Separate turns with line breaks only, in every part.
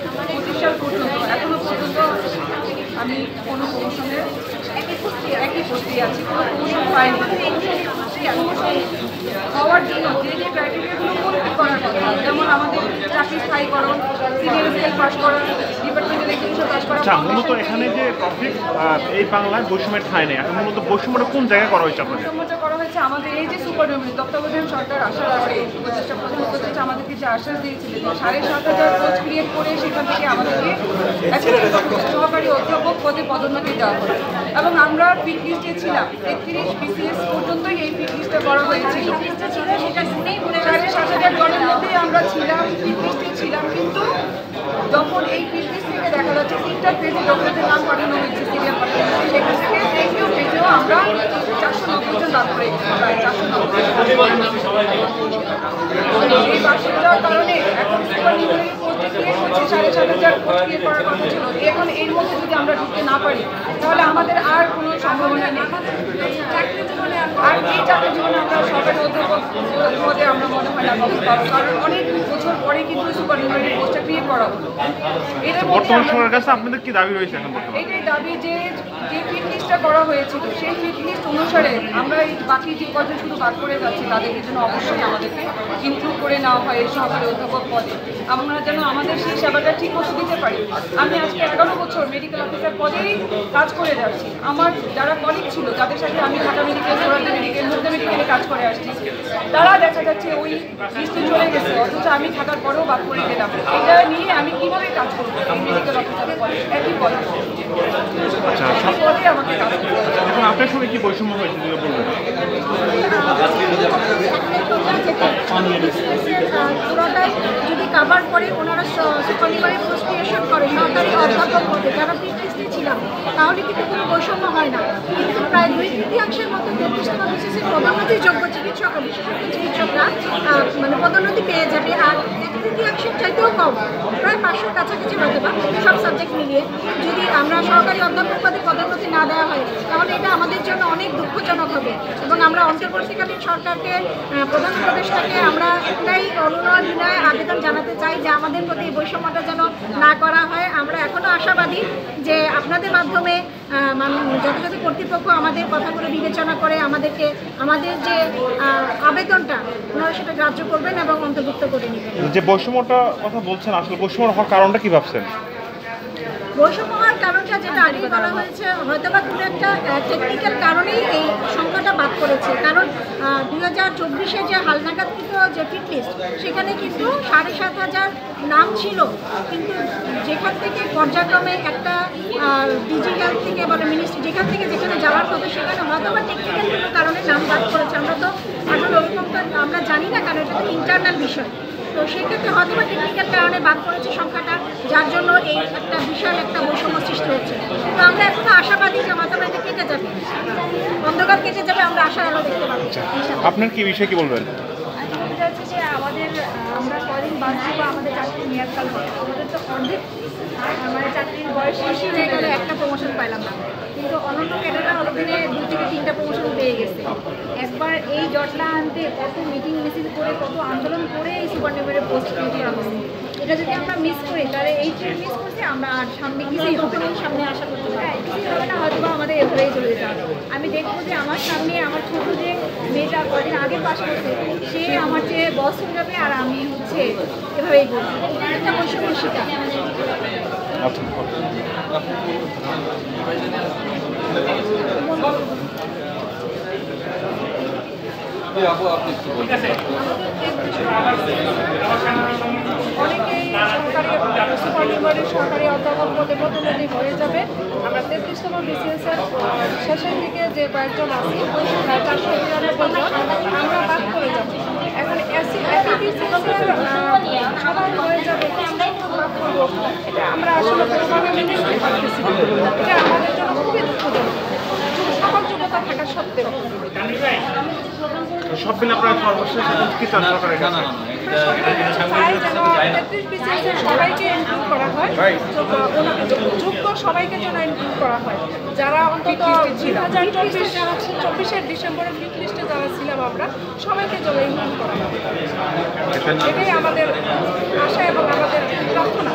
সাল পর্যন্ত এখনো পর্যন্ত আমি কোনো প্রমোশনের একই পোস্টে আছি, কোনো প্রমোশন পাইনি। প্রমোশন হওয়ার জন্য যে যে ক্রাইটেরিয়াগুলো পূরণ করার কথা, যেমন আমাদের চাকরি স্থায়ীকরণ, সিনিয়র স্কেল পাস করা, ডিপার্টমেন্টাল এক্সিকিউশন পাস করা।
মূলত এখানে যে টপিক এই বাংলায় বৈষম্যের ঠাঁই নেই, এখন মূলত বৈষম্যটা কোন জায়গায় করা হয়েছে?
বৈষম্যটা করা হয়েছে আমাদের এই যে সুপারডোমিনারি তত্ত্বাবধায়ক সরকার আসার আগে উপদেষ্টা প্রধান উপদেষ্টা আমাদেরকে যে আশ্বাস দিয়েছিলেন যে 7,500 পোস্ট ক্রিয়েট করে সেখান থেকে আমাদেরকে সহকারী অধ্যাপক পদে পদোন্নতি দেওয়া হবে। এবং আমরা ফিট লিস্টে ছিলাম, 31 BCS পর্যন্তই এই ফিট লিস্টটা করা হয়েছিল। সেটা শুনেই 7,500 জনের মধ্যেই আমরা ছিলাম, ফিট লিস্টে ছিলাম। কিন্তু যখন এই ফিট লিস্ট থেকে দেখা যাচ্ছে 3টা পেজে লোকদের নাম পাঠানো হয়েছে সিরিয়াল পাঠানো হয়েছে, সেখান থেকে 3টিও পেজেও আমরা 490 জন লাভ করে প্রায় 490 এই বার্ষিক যাওয়ার কারণে এখন সুপারনিউমারি পোস্ট ক্রিয়েট হচ্ছে 7,500 পোস্ট ক্রিয়েট করার কথা ছিল। এখন এর মধ্যে যদি আমরা ঢুকতে না পারি তাহলে আমাদের আর কোনো সম্ভাবনা নেই। আর এই চাকরি জীবনে আমরা সরকারি অধ্যাপক পদে আমরা মনে হয় না পাবো, কারণ অনেক বছর পরে কিন্তু সুপারনিউমারি পোস্টটা ক্রিয়েট করা হলো। এটার
বর্তমান সরকারের কাছে আপনাদের কি দাবি রয়েছে এখন?
এটাই দাবি যে ফিট লিস্টটা করা হয়েছিল সেই ফিট লিস্ট অনুসারে আমরা এই বাকি যে কজন শুধু বাদ করে যাচ্ছি তাদেরকে জন্য অবশ্যই আমাদেরকে ইনক্লুড করে নেওয়া হয় এই সহকারী অধ্যাপক পদে। আমরা যেন আমাদের সেই সেবাটা ঠিক মতো দিতে পারি। আমি আজকে 11 বছর মেডিকেল অফিসার পদেই কাজ করে যাচ্ছি। আমার যারা কলিগ ছিল, যাদের সাথে আমি ঢাকা মেডিকেল, সোরাদি মেডিকেল, মুগদা মেডিকেলে কাজ করে আসছি, তারা দেখা যাচ্ছে ওই লিস্টে চলে গেছে, অথচ আমি থাকার পরেও বাদ করে গেলাম। এটা নিয়ে আমি কিভাবে কাজ করবো এই মেডিকেল অফিসারের পদে, একই পদে পদে আমাকে কাজ করতে হবে।
এখন আপনার সঙ্গে কি বৈষম্য হয়েছে যদি বলবেন?
যদি কাভার করে ওনারা সুপারনিউমারি পোস্ট ক্রিয়েশন করে সরকারি অধ্যাপক পদে যারা ফিট লিস্টে ছিলাম, তাহলে কিন্তু কোনো বৈষম্য হয় না। কিন্তু প্রায় 2/3 মতো 33তম বিসিএসের পদোন্নতির যোগ্য চিকিৎসক ও বিশেষজ্ঞ চিকিৎসকরা মানে পদোন্নতি পেয়ে যাবে। আর 1/3 চাইতেও কম, প্রায় 500 কাছাকাছি হয়তো বা সব সাবজেক্ট মিলিয়ে যদি আমরা সরকারি অধ্যাপক পদে পদোন্নতি না দেওয়া হয় তাহলে এটা আমাদের জন্য অনেক দুঃখজনক হবে। এবং আমরা অন্তর্বর্তীকালীন সরকারকে, প্রধান উপদেষ্টাকে আমরা একটাই অনুরোধ বিনয় আবেদন জানাতে চাই যে আমাদের প্রতি এই বৈষম্যটা যেন না করা হয়। আমরা এখনও আশাবাদী যে আপনাদের মাধ্যমে যথাযথ কর্তৃপক্ষ আমাদের কথাগুলো বিবেচনা করে আমাদেরকে আমাদের যে আবেদনটা ওনারা সেটা গ্রাহ্য করবেন এবং অন্তর্ভুক্ত করে নেবেন।
যে বৈষম্যটা কথা বলছেন, আসলে বৈষম্য হওয়ার কারণটা কি ভাবছেন?
বৈষম্য হওয়ার কারণটা যেটা আগেই বলা হয়েছে, হয়তো বা কোনো একটা টেকনিক্যাল কারণেই এই সংখ্যাটা বাদ করেছে। কারণ 2024-এ যে হালনাগাদকৃত যে ফিট লিস্ট, সেখানে কিন্তু 7,500 নাম ছিল, কিন্তু যেখান থেকে পর্যায়ক্রমে একটা ডিজি হেলথ থেকে বলে মিনিস্ট্রি যেখান থেকে যেখানে যাওয়ার কথা সেখানে হয়তো বা টেকনিক্যাল কোনো কারণে নাম বাদ করেছে। আমরা তো আসলে ওরকমটা আমরা জানি না, কারণ এটা তো ইন্টারনাল বিষয়। তো সেক্ষেত্রে হয়তো বা টেকনিক্যাল কারণে বাদ করেছে সংখ্যাটা, যার জন্য এই একটা বিশাল একটা বৈষম্য সৃষ্টি হচ্ছে। তো আমরা এখনো আশাবাদী যে হয়তো এটা কেটে যাবে, অন্ধকার কেটে যাবে, আমরা আশার আলো দেখতে পাবো।
আপনার কি বিষয়ে কি বলবেন?
হচ্ছে যে আমরা কদিন বাঁচছি বা আমাদের চাকরির মেয়াদকাল হবে, আমাদের তো অর্ধেক মানে চাকরির বয়স বেশি হয়ে গেলে একটা প্রমোশন পাইলাম না। কিন্তু অনন্য ক্যাডাররা অলরেডি 2 থেকে 3টা প্রমোশন পেয়ে গেছে। একবার এই জটলা আনতে কত মিটিং মিছিল করে, কত আন্দোলন করে এই সুপারনিউমারি পোস্ট ক্রিয়েট করা হয়েছে। এটা যদি আমরা মিস করি তাহলে এই ট্রেন মিস করছি, আমরা আর সামনে কিছুই হবে না, সামনে আশা করতে পারি কিছুই হবে না, হয়তো বা আমাদের এভাবেই চলে যেতে হবে। আমি দেখবো যে আমার সামনে আমার ছোট যে মেয়েটা কদিন আগে পাশ করছে, সে আমার চেয়ে বস হয়ে যাবে, আর আমি হচ্ছে এভাবেই বলছি। এটা একটা বৈষম্য শিকার।
অনেকেই সুপারনিউমারি সরকারি অধ্যাপক পদে পদোন্নতি হয়ে যাবে। আমরা 33তম বিসিএসের শেষের দিকে যে কয়েকজন আছি, প্রায় 499 জন, আমরা বাদ করে যাব। এখন একই বিসিএসের সবাই হয়ে যাবে, বাদ করবো, এটা আমরা আসলে কোনোভাবে মেনে নিতে পারতেছি না। এটা আমাদের জন্য খুবই দুঃখজনক, সকল যোগ্যতা থাকা সত্ত্বেও।
সব মিলে আপনারা সর্বশেষ কি চান সরকারের কাছে?
সবাইকে ইনক্লুড করা হয়, যোগ্য সবাইকে যেন ইনক্লুড করা হয়। যারা অন্তত 2024-এর ডিসেম্বরের ফিট লিস্টে যারা ছিলাম আমরা সবাইকে যেন ইনক্লুড করা হয়, এটাই আমাদের আশা এবং আমাদের প্রার্থনা।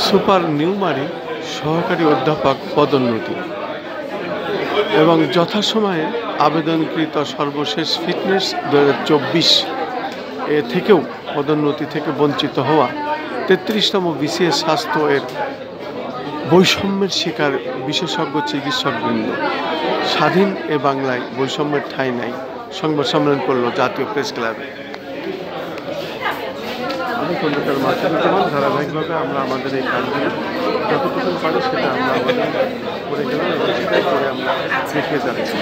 সুপার নিউমারি সহকারী অধ্যাপক পদোন্নতি এবং যথাসময়ে আবেদনকৃত সর্বশেষ ফিটনেস 2024 এ থেকেও পদোন্নতি থেকে বঞ্চিত হওয়া 33তম বিসিএস স্বাস্থ্য এর বৈষম্যের শিকার বিশেষজ্ঞ চিকিৎসকবৃন্দ। স্বাধীন এ বাংলায় বৈষম্যের ঠাঁই নাই সংবাদ সম্মেলন করল জাতীয় প্রেস ক্লাবে। আমি কলকাতার মাধ্যমে ধারাবাহিকভাবে আমরা আমাদের এই কাজগুলো যতটুকু পারি সেটা আমরা আমাদের করে গেলাম এবং সেটাই করে আমরা দেখিয়ে যাচ্ছি।